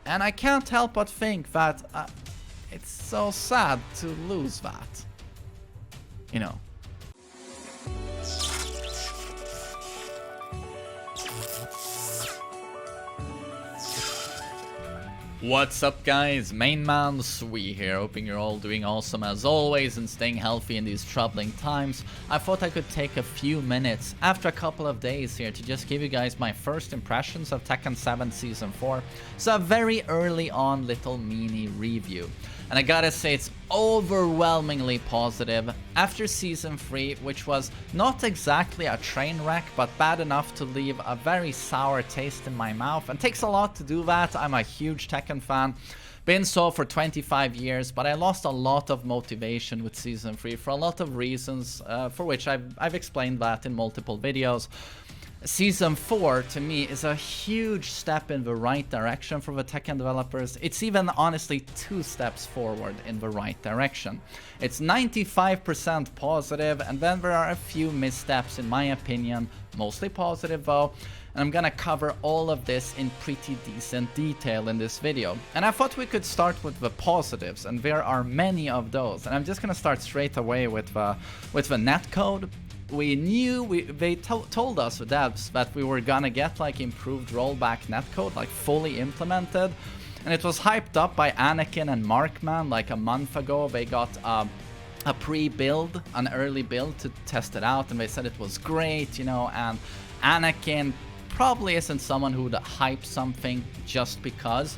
And I can't help but think that it's so sad to lose that. You know. What's up guys, TheMainManSWE here, hoping you're all doing awesome as always and staying healthy in these troubling times. I thought I could take a few minutes after a couple of days here to just give you guys my first impressions of Tekken 7 Season 4. So a very early on little mini review. And I gotta say it's overwhelmingly positive after Season 3, which was not exactly a train wreck, but bad enough to leave a very sour taste in my mouth. And takes a lot to do that. I'm a huge Tekken fan. Been so for 25 years, but I lost a lot of motivation with Season 3 for a lot of reasons, for which I've explained that in multiple videos. Season 4, to me, is a huge step in the right direction for the Tekken developers. It's even, honestly, 2 steps forward in the right direction. It's 95% positive, and then there are a few missteps, in my opinion, mostly positive though, and I'm gonna cover all of this in pretty decent detail in this video. And I thought we could start with the positives, and there are many of those, and I'm just gonna start straight away with the netcode. We knew, they told us, the devs, that we were gonna get like improved rollback netcode, like fully implemented. And it was hyped up by Anakin and Markman like a month ago. They got a pre-build, an early build to test it out, and they said it was great, you know, and Anakin probably isn't someone who would hype something just because.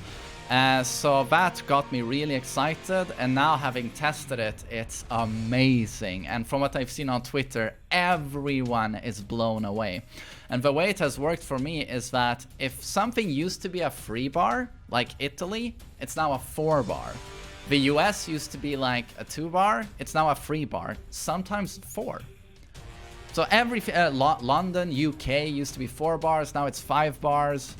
So that got me really excited, and now having tested it, it's amazing. And from what I've seen on Twitter, everyone is blown away. And the way it has worked for me is that if something used to be a 3-bar, like Italy, it's now a 4-bar. The US used to be like a 2-bar, it's now a 3-bar, sometimes 4. So every London, UK used to be 4 bars, now it's 5 bars.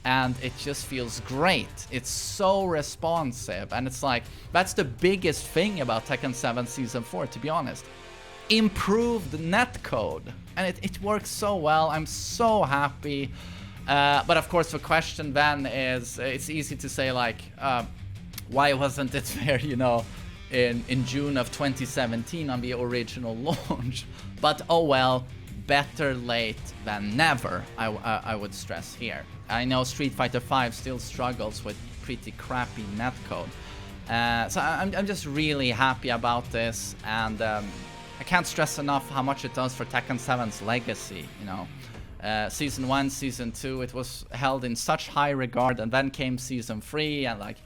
And it just feels great. It's so responsive, and it's like, that's the biggest thing about Tekken 7 Season 4, to be honest. Improved netcode, and it works so well. I'm so happy. But of course the question then is, it's easy to say like, why wasn't it there, you know, in June of 2017 on the original launch? But oh well, better late than never, I would stress here. I know Street Fighter V still struggles with pretty crappy netcode. So I'm just really happy about this, and I can't stress enough how much it does for Tekken 7's legacy, you know. Season 1, Season 2, it was held in such high regard, and then came Season 3, and like,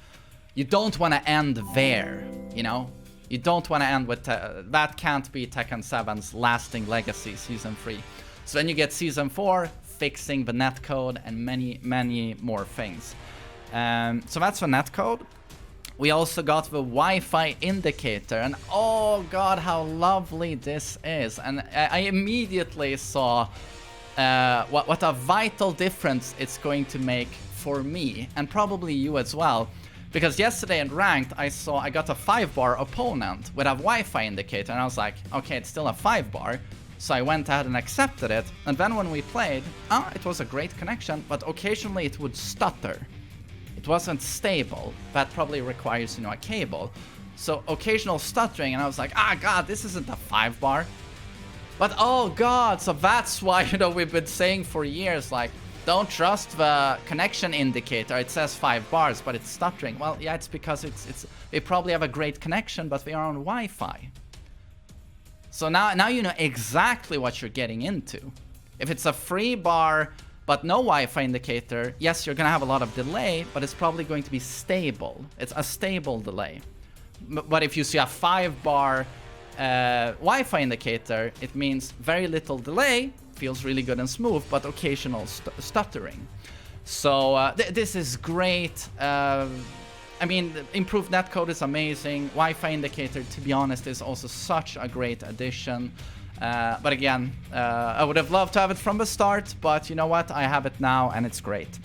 you don't want to end there, you know? You don't want to end with, that can't be Tekken 7's lasting legacy, Season 3. So then you get Season 4, fixing the netcode and many more things. So that's the netcode. We also got the Wi-Fi indicator, and oh god, how lovely this is. And I immediately saw what a vital difference it's going to make for me, and probably you as well. Because yesterday in Ranked, I got a 5-bar opponent with a Wi-Fi indicator, and I was like, okay, it's still a 5-bar. So I went ahead and accepted it, and then when we played, it was a great connection, but occasionally it would stutter. It wasn't stable. That probably requires, you know, a cable. So occasional stuttering, and I was like, god, this isn't a 5-bar. But oh god, so that's why, you know, we've been saying for years, like, don't trust the connection indicator. It says 5 bars, but it's stuttering. Well, yeah, it's because they probably have a great connection, but they are on Wi-Fi. So now you know exactly what you're getting into. If it's a 3-bar but no Wi-Fi indicator, yes, you're gonna have a lot of delay, but it's probably going to be stable. It's a stable delay. But if you see a 5-bar Wi-Fi indicator, it means very little delay, feels really good and smooth, but occasional stuttering. So this is great. I mean, improved netcode is amazing. Wi-Fi indicator, to be honest, is also such a great addition. But again, I would have loved to have it from the start, but you know what? I have it now, and it's great.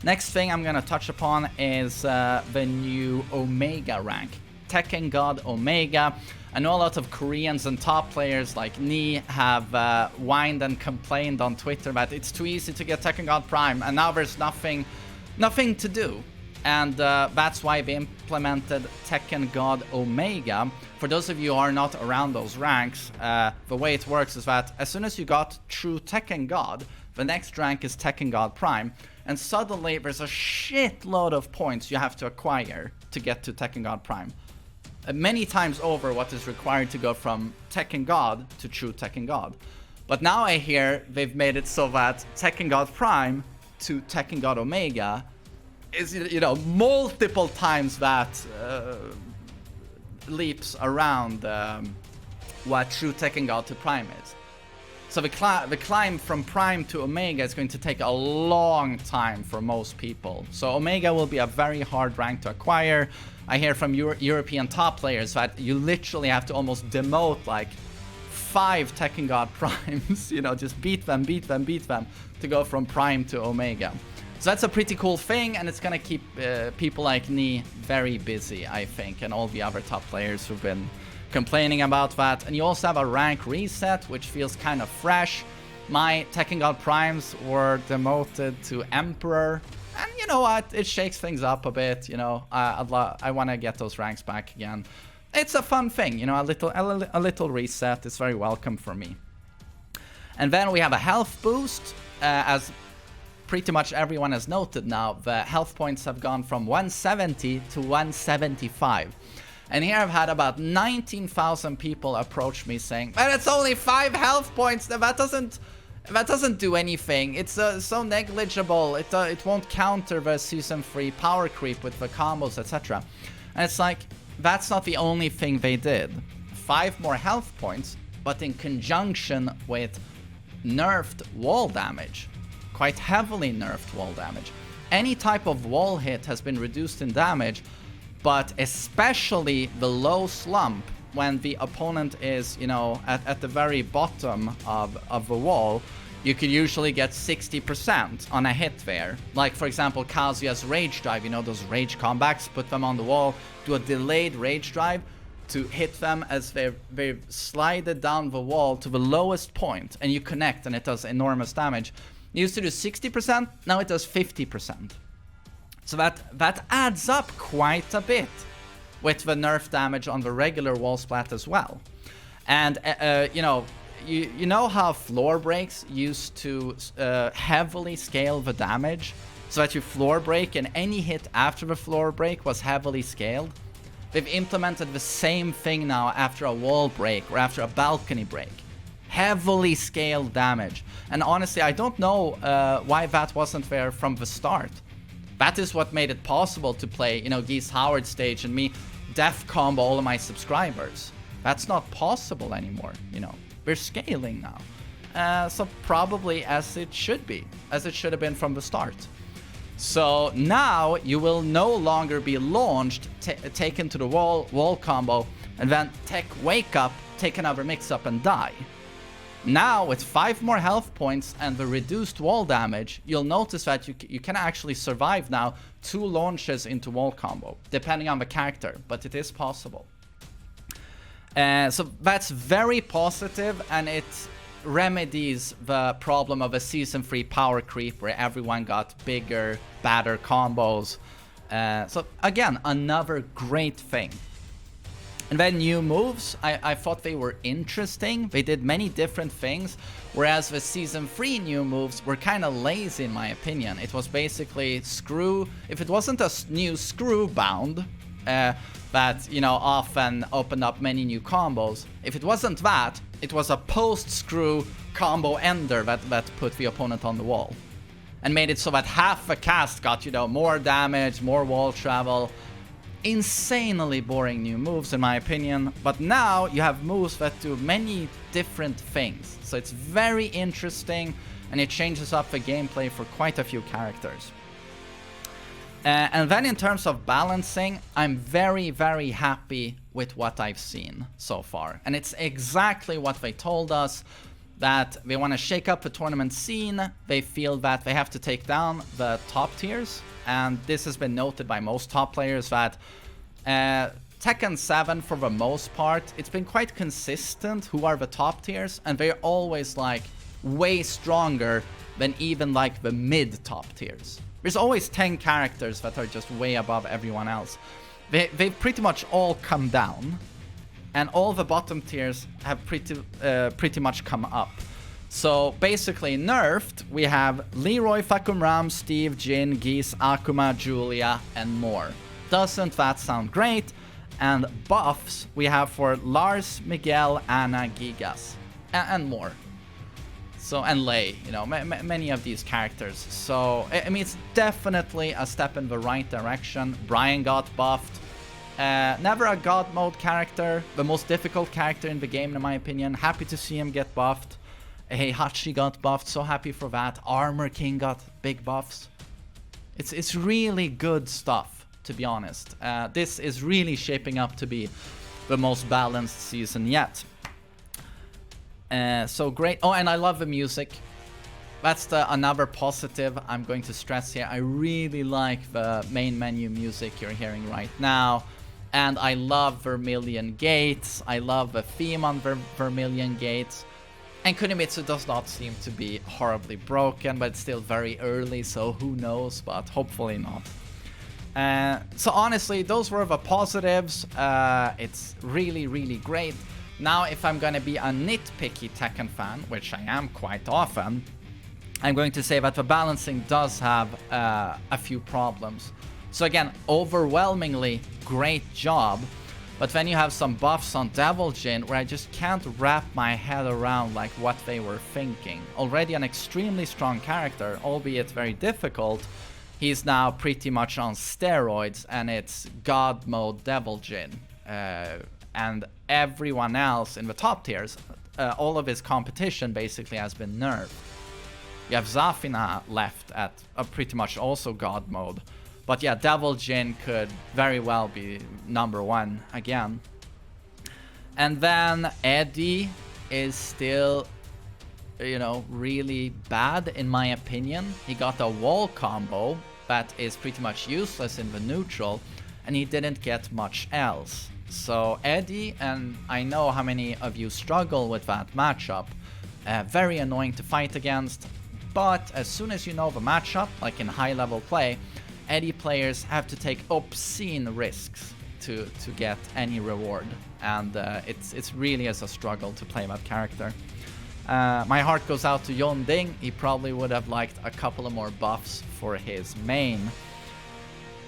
Next thing I'm gonna touch upon is the new Omega rank. Tekken God Omega. I know a lot of Koreans and top players like Ni have whined and complained on Twitter that it's too easy to get Tekken God Prime, and now there's nothing nothing to do. And that's why they implemented Tekken God Omega. For those of you who are not around those ranks, the way it works is that as soon as you got true Tekken God, the next rank is Tekken God Prime, and suddenly there's a shitload of points you have to acquire to get to Tekken God Prime. Many times over what is required to go from Tekken God to true Tekken God. But now I hear they've made it so that Tekken God Prime to Tekken God Omega is, you know, multiple times that leaps around what true Tekken God to Prime is. So the climb from Prime to Omega is going to take a long time for most people. So Omega will be a very hard rank to acquire. I hear from European top players that you literally have to almost demote like 5 Tekken God Primes, you know, just beat them to go from Prime to Omega. So that's a pretty cool thing, and it's gonna keep people like me very busy, I think, and all the other top players who've been complaining about that. And you also have a rank reset, which feels kind of fresh. My Tekken God Primes were demoted to Emperor, and you know what? It shakes things up a bit. You know, I want to get those ranks back again. It's a fun thing, you know, a little reset. It's very welcome for me. And then we have a health boost, as pretty much everyone has noted now. The health points have gone from 170 to 175. And here I've had about 19,000 people approach me saying, but it's only 5 health points. That doesn't do anything. It's so negligible. It won't counter the season 3 power creep with the combos, etc. And it's like, that's not the only thing they did. 5 more health points, but in conjunction with nerfed wall damage. Quite heavily nerfed wall damage. Any type of wall hit has been reduced in damage, but especially the low slump when the opponent is, you know, at the very bottom of the wall, you could usually get 60% on a hit there. Like, for example, Kazuya's Rage Drive, you know, those rage comebacks, put them on the wall, do a delayed Rage Drive to hit them as they've slided down the wall to the lowest point, and you connect, and it does enormous damage. It used to do 60%, now it does 50%. So that adds up quite a bit with the nerf damage on the regular wall splat as well. And, you know how floor breaks used to heavily scale the damage? So that your floor break and any hit after the floor break was heavily scaled? They've implemented the same thing now after a wall break or after a balcony break. Heavily scaled damage. And honestly, I don't know why that wasn't there from the start. That is what made it possible to play, you know, Geese Howard stage and me death combo all of my subscribers. That's not possible anymore, you know. We're scaling now. So probably as it should be, as it should have been from the start. So now you will no longer be launched, taken to the wall combo, and then tech wake up, take another mix up and die. Now, with 5 more health points and the reduced wall damage, you'll notice that you can actually survive now 2 launches into wall combo, depending on the character, but it is possible. So that's very positive, and it remedies the problem of a Season 3 power creep where everyone got bigger, badder combos. So again, another great thing. And then new moves, I thought they were interesting. They did many different things, whereas the Season 3 new moves were kind of lazy in my opinion. It was basically screw, if it wasn't a new screw bound, that, you know, often opened up many new combos. If it wasn't that, it was a post-screw combo ender that put the opponent on the wall. And made it so that half a cast got, you know, more damage, more wall travel. Insanely boring new moves in my opinion, but now you have moves that do many different things, so it's very interesting and it changes up the gameplay for quite a few characters. And then in terms of balancing, I'm very, very happy with what I've seen so far, and it's exactly what they told us, that they want to shake up the tournament scene. They feel that they have to take down the top tiers, and this has been noted by most top players that Tekken 7, for the most part, it's been quite consistent who are the top tiers, and they're always like way stronger than even like the mid top tiers. There's always 10 characters that are just way above everyone else. They've pretty much all come down, and all the bottom tiers have pretty much come up. So basically nerfed, we have Leroy, Fakum Ram, Steve, Jin, Geese, Akuma, Julia, and more. Doesn't that sound great? And buffs we have for Lars, Miguel, Anna, Gigas, and more. So, and Lei, you know, many of these characters. So, I mean, it's definitely a step in the right direction. Brian got buffed. Never a God mode character, the most difficult character in the game in my opinion. Happy to see him get buffed. Heihachi got buffed, so happy for that. Armor King got big buffs. It's really good stuff, to be honest. This is really shaping up to be the most balanced season yet. So great. Oh, and I love the music. That's another positive I'm going to stress here. I really like the main menu music you're hearing right now. And I love Vermilion Gates. I love the theme on Vermilion Gates. And Kunimitsu does not seem to be horribly broken, but it's still very early, so who knows, but hopefully not. So honestly, those were the positives. It's really, really great. Now, if I'm gonna be a nitpicky Tekken fan, which I am quite often, I'm going to say that the balancing does have a few problems. So again, overwhelmingly great job, but then you have some buffs on Devil Jin where I just can't wrap my head around like what they were thinking. Already an extremely strong character, albeit very difficult, he's now pretty much on steroids, and it's God mode Devil Jin. And everyone else in the top tiers, all of his competition basically has been nerfed. You have Zafina left at pretty much also God mode. But yeah, Devil Jin could very well be #1 again. And then Eddie is still, you know, really bad in my opinion. He got a wall combo that is pretty much useless in the neutral, and he didn't get much else. So Eddie, and I know how many of you struggle with that matchup, very annoying to fight against, but as soon as you know the matchup, like in high level play, Eddie players have to take obscene risks to get any reward, and it's really as a struggle to play that character. My heart goes out to Yon Ding. He probably would have liked a couple of more buffs for his main.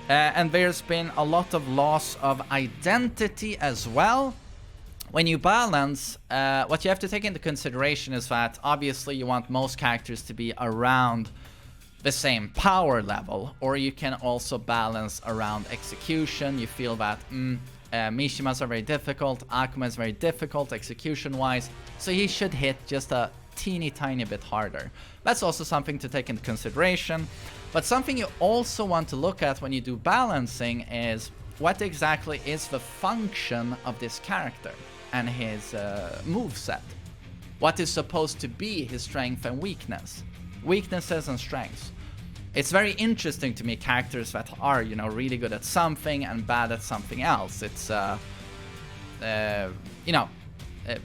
And there's been a lot of loss of identity as well. When you balance, what you have to take into consideration is that obviously you want most characters to be around the same power level, or you can also balance around execution. You feel that Mishimas are very difficult, Akuma is very difficult execution wise, so he should hit just a teeny tiny bit harder. That's also something to take into consideration. But something you also want to look at when you do balancing is what exactly is the function of this character and his moveset. What is supposed to be his strength and weakness? Weaknesses and strengths. It's very interesting to me, characters that are, you know, really good at something and bad at something else. It's, you know,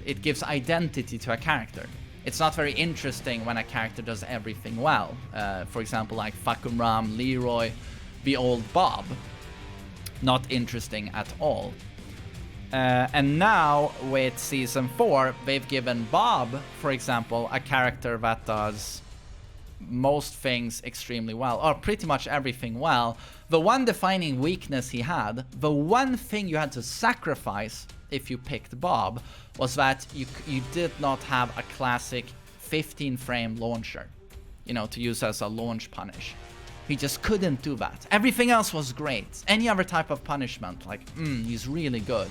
it gives identity to a character. It's not very interesting when a character does everything well. For example, like Fakum Ram, Leroy, the old Bob. Not interesting at all. And now, with Season 4, they've given Bob, for example, a character that does most things extremely well, or pretty much everything well. The one defining weakness he had, the one thing you had to sacrifice if you picked Bob, was that you did not have a classic 15 frame launcher, you know, to use as a launch punish. He just couldn't do that. Everything else was great. Any other type of punishment, like, he's really good.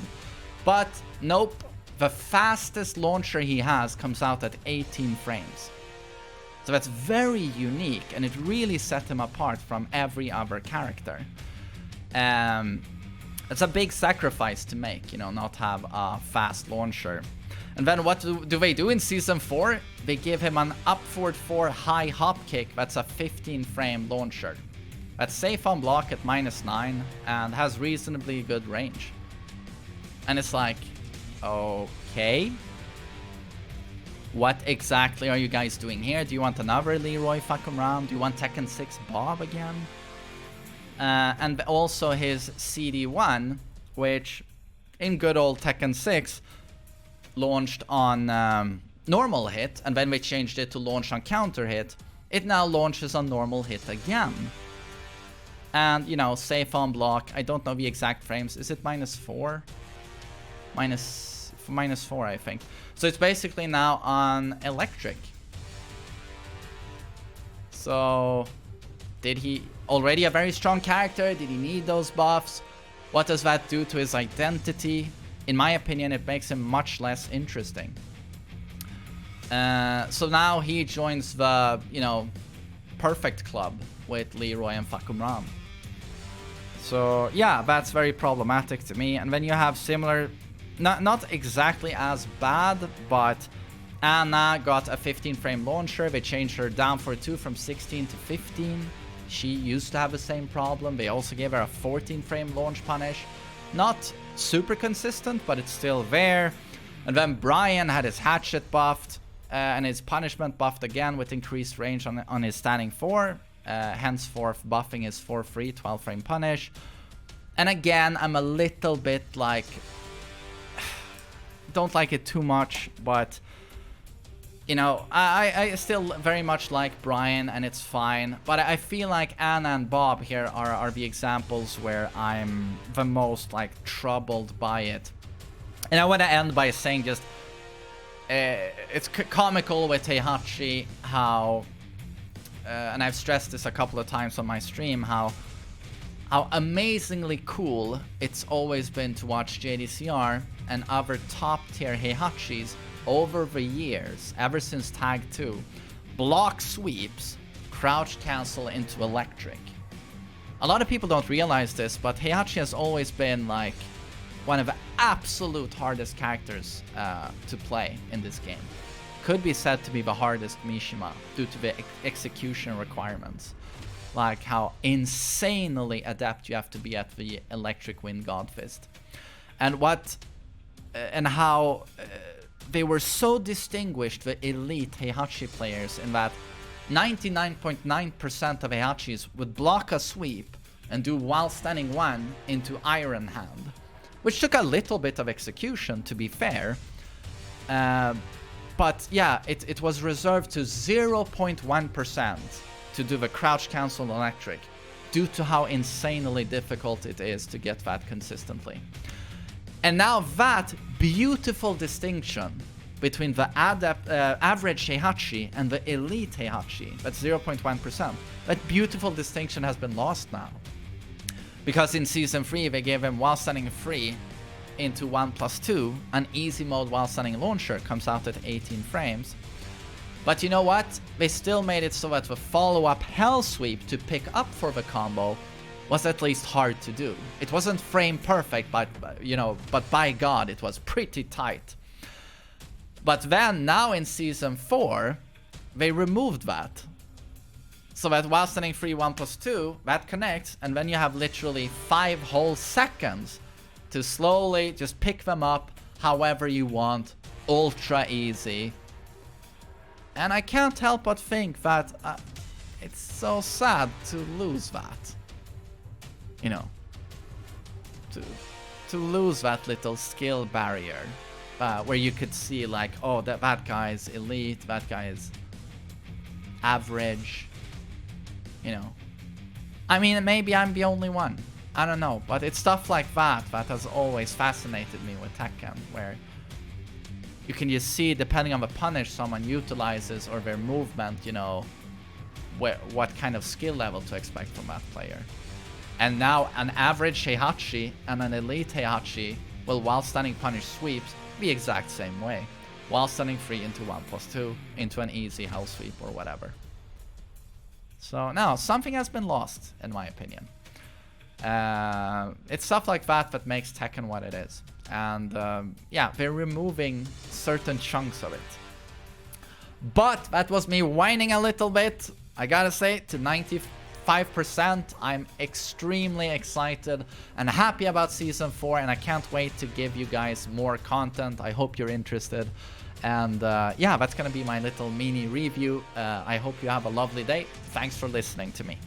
But nope, the fastest launcher he has comes out at 18 frames. So that's very unique, and it really set him apart from every other character. It's a big sacrifice to make, you know, not have a fast launcher. And then what do they do in Season 4? They give him an up forward 4 high hop kick that's a 15 frame launcher. That's safe on block at -9 and has reasonably good range. And it's like, okay. What exactly are you guys doing here? Do you want another Leroy fucking round? Do you want Tekken 6 Bob again? And also his CD1, which in good old Tekken 6 launched on normal hit, and when we changed it to launch on counter hit, it now launches on normal hit again. And, you know, safe on block. I don't know the exact frames. Is it -4? -4, I think. So it's basically now on electric. So, did he already a very strong character? Did he need those buffs? What does that do to his identity? In my opinion, it makes him much less interesting. So now he joins the, you know, perfect club with Leroy and Fakumram. So yeah, that's very problematic to me. And then you have similar, not exactly as bad, but Anna got a 15 frame launcher. They changed her down for 2 from 16 to 15. She used to have the same problem. They also gave her a 14 frame launch punish. Not super consistent, but it's still there. And then Brian had his hatchet buffed and his punishment buffed again with increased range on his standing 4. Henceforth buffing his 4-free 12 frame punish. And again, I'm a little bit like, don't like it too much, but you know, I still very much like Brian, and it's fine. But I feel like Anna and Bob here are the examples where I'm the most like troubled by it. And I want to end by saying just, it's comical with Heihachi how, and I've stressed this a couple of times on my stream, how amazingly cool it's always been to watch JDCR and other top tier Heihachis over the years, ever since Tag 2, block sweeps, crouch cancel into electric. A lot of people don't realize this, but Heihachi has always been like one of the absolute hardest characters to play in this game. Could be said to be the hardest Mishima due to the execution requirements. Like how insanely adept you have to be at the electric wind god fist. And how they were so distinguished, the elite Heihachi players, in that 99.9% of Heihachis would block a sweep and do while standing 1 into Iron Hand, which took a little bit of execution, to be fair. But yeah, it was reserved to 0.1% to do the crouch cancel electric, due to how insanely difficult it is to get that consistently. And now that beautiful distinction between the average Heihachi and the elite Heihachi, that's 0.1%, that beautiful distinction has been lost now. Because in Season 3, they gave him while standing free into 1+2, an easy mode while standing launcher comes out at 18 frames. But you know what? They still made it so that the follow-up Hell Sweep to pick up for the combo was at least hard to do. It wasn't frame perfect, but you know, but by God, it was pretty tight. But then now in Season 4, they removed that. So that while standing free 1+2, that connects, and then you have literally 5 whole seconds to slowly just pick them up however you want, ultra easy. And I can't help but think that it's so sad to lose that. You know, to lose that little skill barrier, where you could see like, oh, that guy's elite, that guy is average. You know, I mean, maybe I'm the only one. I don't know, but it's stuff like that has always fascinated me with Tekken, where you can just see, depending on the punish someone utilizes or their movement, you know, what kind of skill level to expect from that player. And now an average Heihachi and an elite Heihachi will, while standing punish sweeps the exact same way, while standing free into 1+2, into an easy hell sweep or whatever. So now, something has been lost, in my opinion. It's stuff like that makes Tekken what it is. And yeah, they're removing certain chunks of it. But that was me whining a little bit. I gotta say, to 95%, I'm extremely excited and happy about Season 4, and I can't wait to give you guys more content. I hope you're interested. And yeah, that's gonna be my little mini review. I hope you have a lovely day. Thanks for listening to me.